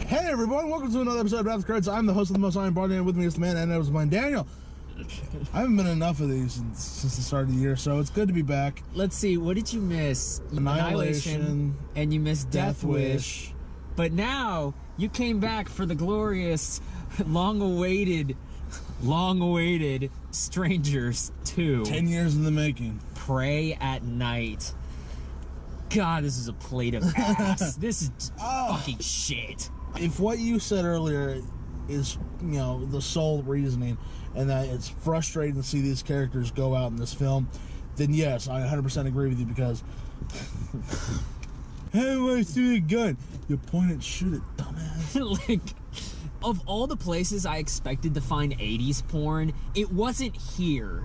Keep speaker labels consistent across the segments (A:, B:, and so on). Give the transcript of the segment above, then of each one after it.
A: Hey everyone, welcome to another episode of After Credits. I'm the host of the Most Iron Bartender. With me is the man, and that was mine, Daniel. I haven't been enough of these since the start of the year, so it's good to be back.
B: Let's see, what did you miss?
A: Annihilation,
B: and you missed Death Wish. But now, you came back for the glorious, long-awaited Strangers 2.
A: 10 years in the making.
B: Pray at Night. God, this is a plate of ass. This is fucking shit.
A: If what you said earlier is, the sole reasoning, and that it's frustrating to see these characters go out in this film, then yes, I 100% agree with you, because hey, I see a gun. You point and shoot it, dumbass.
B: Like, of all the places I expected to find 80s porn, it wasn't here.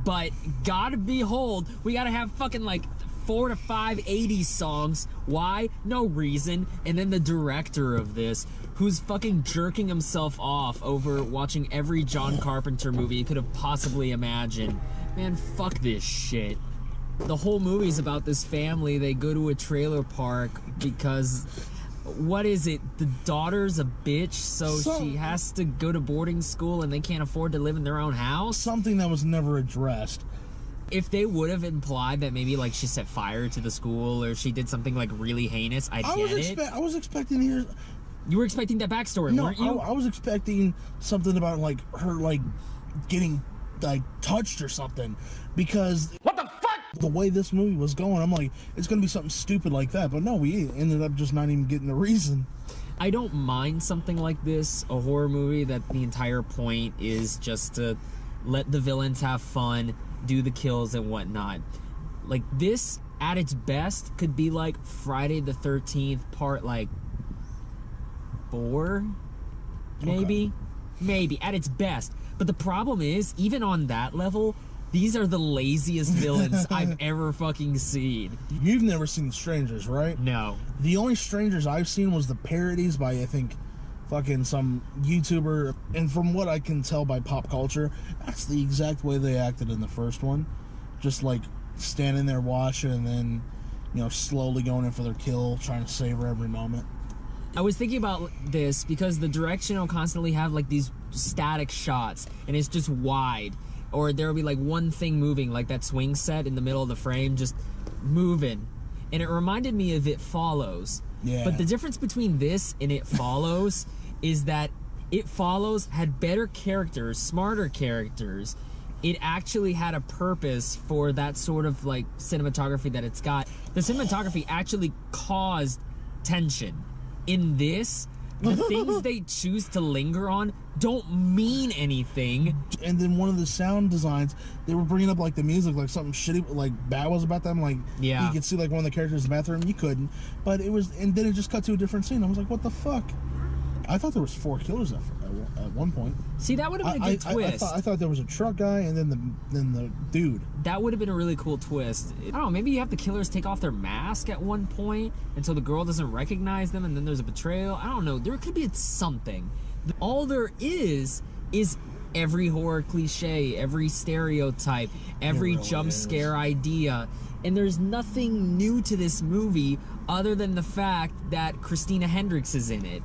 B: But gotta behold, we gotta have fucking like 4 to 5 80s songs. Why? No reason. And then the director of this, who's fucking jerking himself off over watching every John Carpenter movie he could have possibly imagined. Man, fuck this shit. The whole movie's about this family. They go to a trailer park because, what is it? The daughter's a bitch, so she has to go to boarding school and they can't afford to live in their own house?
A: Something that was never addressed.
B: If they would have implied that maybe like she set fire to the school or she did something like really heinous, I was expecting to hear. You were expecting that backstory, weren't you?
A: I was expecting something about like her like getting like touched or something, because what the fuck? The way this movie was going, I'm like, it's gonna be something stupid like that. But no, we ended up just not even getting a reason.
B: I don't mind something like this, a horror movie that the entire point is just to let the villains have fun, do the kills and whatnot. Like, this, at its best, could be like Friday the 13th part, like, 4? Maybe? Okay. Maybe, at its best. But the problem is, even on that level, these are the laziest villains I've ever fucking seen.
A: You've never seen Strangers, right?
B: No.
A: The only Strangers I've seen was the parodies by, I think, fucking some YouTuber, and from what I can tell by pop culture, that's the exact way they acted in the first one. Just like standing there watching and then, slowly going in for their kill, trying to savor every moment.
B: I was thinking about this because the direction will constantly have like these static shots and it's just wide, or there'll be like one thing moving, like that swing set in the middle of the frame just moving, and it reminded me of It Follows.
A: Yeah.
B: But the difference between this and It Follows is that It Follows had better characters, smarter characters. It actually had a purpose for that sort of like cinematography that it's got. The cinematography actually caused tension. In this, the things they choose to linger on don't mean anything. And then one of the sound designs, they were bringing up like the music, like something shitty, like bad was about them. Like, yeah,
A: you could see like one of the characters in the bathroom, you couldn't. But it was, and then it just cut to a different scene. I was like, what the fuck? I thought there was 4 killers at one point.
B: See, that would have been a good twist.
A: I thought there was a truck guy and then the dude.
B: That would have been a really cool twist. I don't know, maybe you have the killers take off their mask at one point, and so the girl doesn't recognize them, and then there's a betrayal. I don't know. There could be something. All there is every horror cliche, every stereotype, every jump scare idea, and there's nothing new to this movie other than the fact that Christina Hendricks is in it.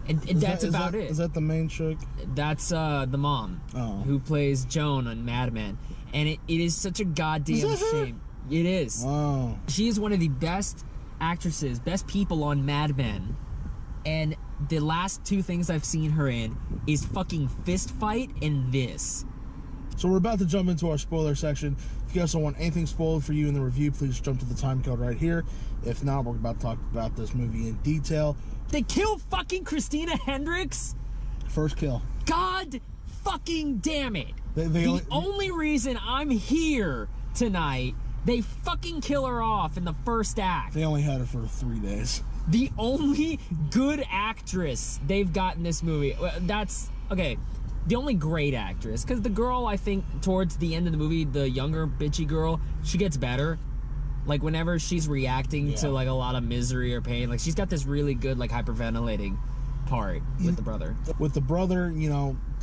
B: And that's about it.
A: Is that the main chick?
B: That's the mom, who plays Joan on Mad Men. And it is such a goddamn shame. It is.
A: Wow.
B: She is one of the best actresses, best people on Mad Men. And the last 2 things I've seen her in is fucking Fist Fight and this.
A: So we're about to jump into our spoiler section. If you guys don't want anything spoiled for you in the review, please jump to the time code right here. If not, we're about to talk about this movie in detail.
B: They killed fucking Christina Hendricks?
A: First kill.
B: God fucking damn it.
A: The
B: only reason I'm here tonight, they fucking kill her off in the first act.
A: They only had her for 3 days.
B: The only good actress they've got in this movie, that's, okay, the only great actress, because the girl, I think, towards the end of the movie, the younger bitchy girl, she gets better. Like, whenever she's reacting to, like, a lot of misery or pain, like, she's got this really good, like, hyperventilating part with the brother.
A: With the brother,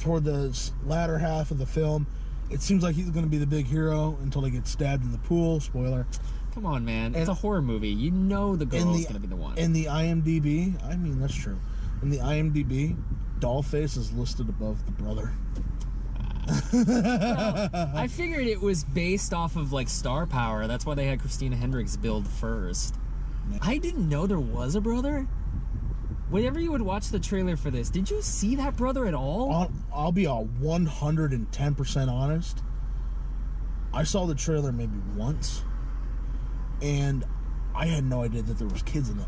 A: toward the latter half of the film, it seems like he's going to be the big hero until they get stabbed in the pool. Spoiler.
B: Come on, man. It's a horror movie. You know the girl's gonna be the one.
A: In the IMDb, I mean, that's true. In the IMDb, Dollface is listed above the brother.
B: Well, I figured it was based off of, like, star power. That's why they had Christina Hendricks build first. I didn't know there was a brother. Whenever you would watch the trailer for this, did you see that brother at all?
A: I'll be 110% honest. I saw the trailer maybe once, and I had no idea that there was kids in it.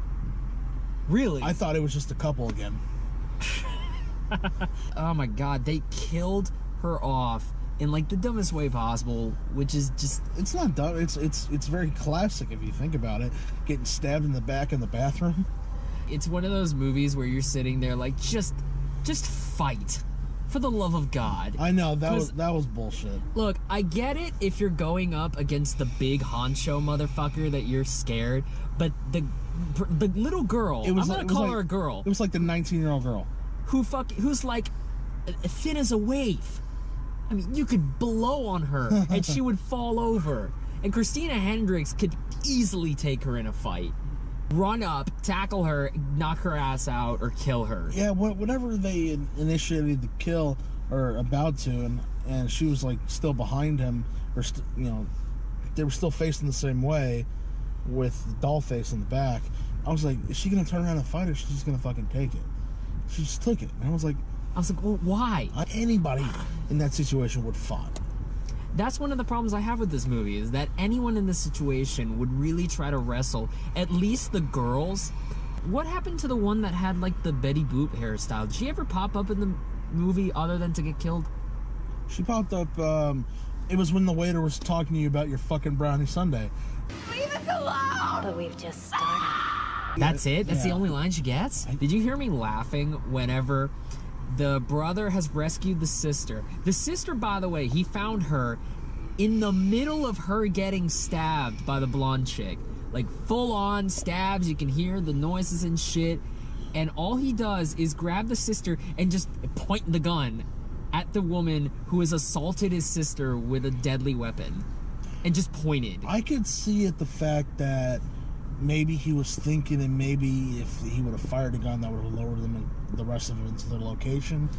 B: Really?
A: I thought it was just a couple again.
B: Oh my god, they killed her off in, like, the dumbest way possible, which is just...
A: It's not dumb. It's very classic if you think about it. Getting stabbed in the back in the bathroom.
B: It's one of those movies where you're sitting there like, just fight. For the love of God.
A: I know, that was bullshit.
B: Look, I get it if you're going up against the big honcho motherfucker that you're scared, but the little girl, I'm gonna call her a girl.
A: It was like the 19-year-old girl.
B: Who's like thin as a waif. I mean, you could blow on her and she would fall over. And Christina Hendricks could easily take her in a fight. Run up, tackle her, knock her ass out, or kill her.
A: Yeah, whenever they initiated the kill, or about to, and she was, like, still behind him, or, they were still facing the same way with Dollface in the back, I was like, is she going to turn around and fight, or is she just going to fucking take it? She just took it. And I was like,
B: well, why?
A: Anybody in that situation would fight.
B: That's one of the problems I have with this movie, is that anyone in this situation would really try to wrestle, at least the girls. What happened to the one that had, like, the Betty Boop hairstyle? Did she ever pop up in the movie other than to get killed?
A: She popped up, it was when the waiter was talking to you about your fucking brownie sundae.
C: Leave us alone!
D: But we've just started.
B: That's it? That's the only line she gets? Did you hear me laughing whenever the brother has rescued the sister? The sister, by the way, he found her in the middle of her getting stabbed by the blonde chick. Like, full-on stabs, you can hear the noises and shit. And all he does is grab the sister and just point the gun at the woman who has assaulted his sister with a deadly weapon. And just pointed.
A: I could see it, the fact that maybe he was thinking, and maybe if he would have fired a gun, that would have lowered them and the rest of them into their location.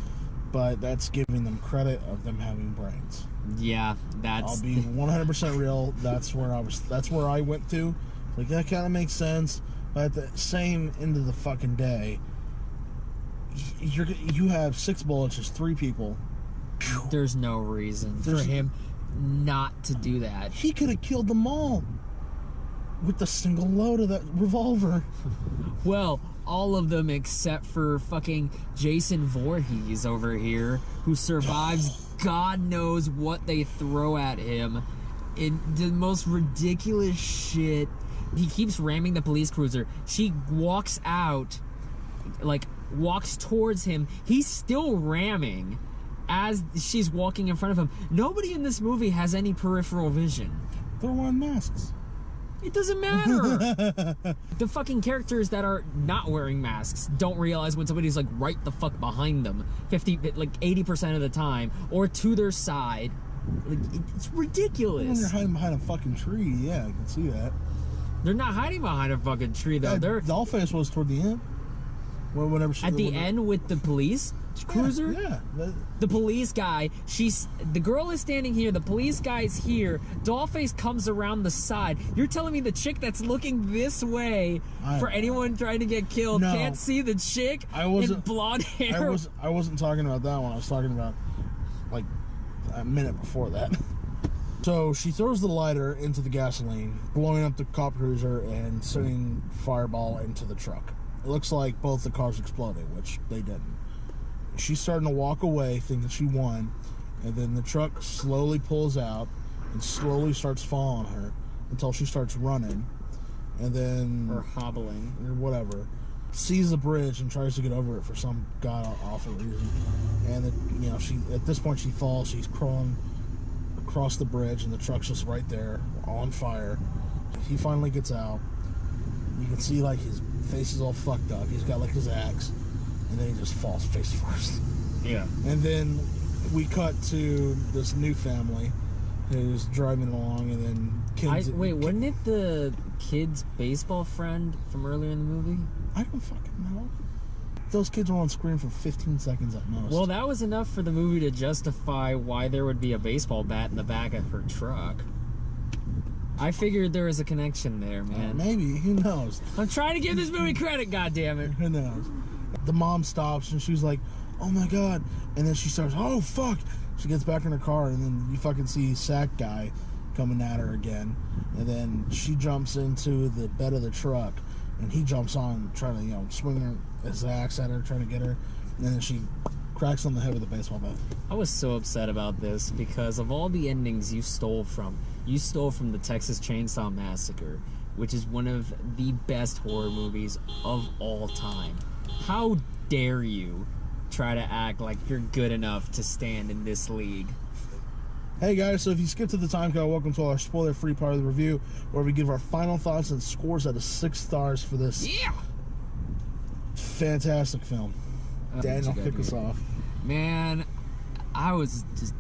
A: But that's giving them credit of them having brains.
B: Yeah, that's...
A: I'll be 100% real. That's where I went to. Like, that kind of makes sense. But at the same end of the fucking day, you have 6 bullets, just 3 people.
B: There's no reason for him not to do that.
A: He could have killed them all with the single load of that revolver.
B: Well, all of them except for fucking Jason Voorhees over here, who survives God knows what they throw at him in the most ridiculous shit. He keeps ramming the police cruiser. She walks out, like, walks towards him. He's still ramming as she's walking in front of him. Nobody in this movie has any peripheral vision.
A: They're wearing masks.
B: It doesn't matter. The fucking characters that are not wearing masks don't realize when somebody's, like, right the fuck behind them 80% of the time, or to their side. Like, it's ridiculous.
A: When they're hiding behind a fucking tree, yeah, I can see that.
B: They're not hiding behind a fucking tree, though. They're
A: Dollface was toward the end. Whenever she,
B: at the end with the police cruiser.
A: Yeah.
B: The police guy. The girl is standing here. The police guy's here. Dollface comes around the side. You're telling me the chick that's looking this way for anyone trying to get killed can't see the chick in blonde hair?
A: I wasn't talking about that one. I was talking about, like, a minute before that. So she throws the lighter into the gasoline, blowing up the cop cruiser and sending fireball into the truck. It looks like both the cars exploded, which they didn't. She's starting to walk away, thinking she won, and then the truck slowly pulls out and slowly starts following her until she starts running, and then...
B: Or hobbling.
A: Or whatever. Sees the bridge and tries to get over it for some god-awful reason. And, at this point she falls. She's crawling across the bridge, and the truck's just right there, on fire. He finally gets out. You can see, like, his face is all fucked up. He's got, like, his axe, and then he just falls face first.
B: Yeah.
A: And then we cut to this new family, He was driving along, and then kids.
B: Wait, wasn't it the kid's baseball friend from earlier in the movie?
A: I don't fucking know. Those kids were on screen for 15 seconds at most.
B: Well, that was enough for the movie to justify why there would be a baseball bat in the back of her truck. I figured there was a connection there, man.
A: Maybe. Who knows?
B: I'm trying to give this movie credit, goddammit.
A: Who knows? The mom stops, and she's like, oh my god. And then she starts, oh fuck. She gets back in her car, and then you fucking see Sack guy coming at her again. And then she jumps into the bed of the truck, and he jumps on, trying to, you know, swing his axe at her, trying to get her. And then she cracks on the head with a baseball bat.
B: I was so upset about this because of all the endings you stole from the Texas Chainsaw Massacre, which is one of the best horror movies of all time. How dare you try to act like you're good enough to stand in this league?
A: Hey guys, so if you skip to the time code, welcome to our spoiler-free part of the review, where we give our final thoughts and scores out of 6 stars for this fantastic film. Daniel, kick us off.
B: Man, I was just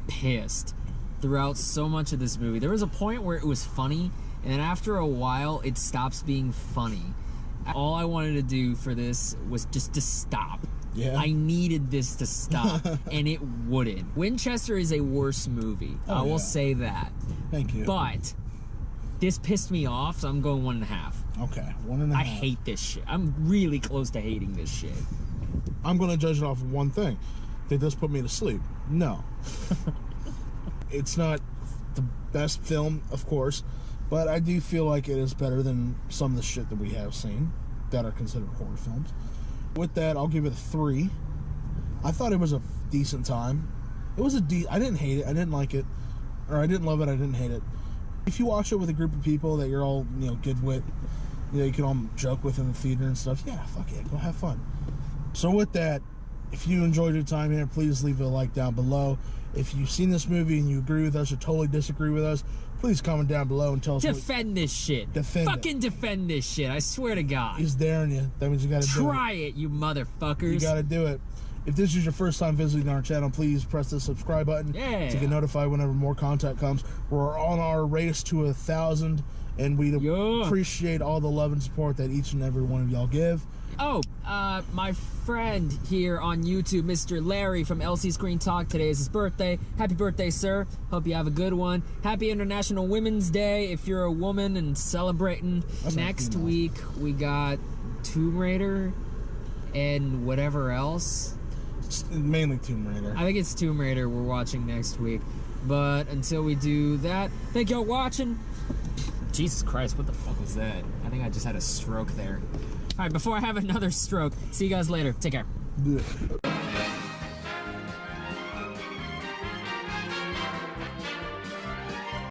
B: pissed throughout so much of this movie. There was a point where it was funny, and then after a while, it stops being funny. All I wanted to do for this was just to stop.
A: Yeah.
B: I needed this to stop, and it wouldn't. Winchester is a worse movie. I will say that.
A: Thank you.
B: But this pissed me off, so I'm going 1.5.
A: Okay, 1.5.
B: I hate this shit. I'm really close to hating this shit.
A: I'm going to judge it off of one thing. Did this put me to sleep? No. It's not the best film, of course, but I do feel like it is better than some of the shit that we have seen that are considered horror films. With that, I'll give it a 3. I thought it was a decent time. It was I didn't hate it. I didn't like it. Or I didn't love it. I didn't hate it. If you watch it with a group of people that you're all, you know, good with, you know, you can all joke with in the theater and stuff, yeah, fuck yeah, go have fun. So with that, if you enjoyed your time here, please leave a like down below. If you've seen this movie and you agree with us or totally disagree with us, please comment down below and tell us.
B: Defend this shit. Fucking defend this shit. I swear to God.
A: He's daring you. That means you gotta do it.
B: Try it, you motherfuckers.
A: You gotta do it. If this is your first time visiting our channel, please press the subscribe button to get notified whenever more content comes. We're on our race to 1,000, and we appreciate all the love and support that each and every one of y'all give.
B: Oh, my friend here on YouTube, Mr. Larry from LC Screen Talk, today is his birthday. Happy birthday, sir. Hope you have a good one. Happy International Women's Day if you're a woman and celebrating. Next week, we got Tomb Raider and whatever else.
A: It's mainly Tomb Raider.
B: I think it's Tomb Raider we're watching next week. But until we do that, thank y'all watching. Jesus Christ, what the fuck was that? I think I just had a stroke there. All right, before I have another stroke, see you guys later. Take care.
A: Yeah.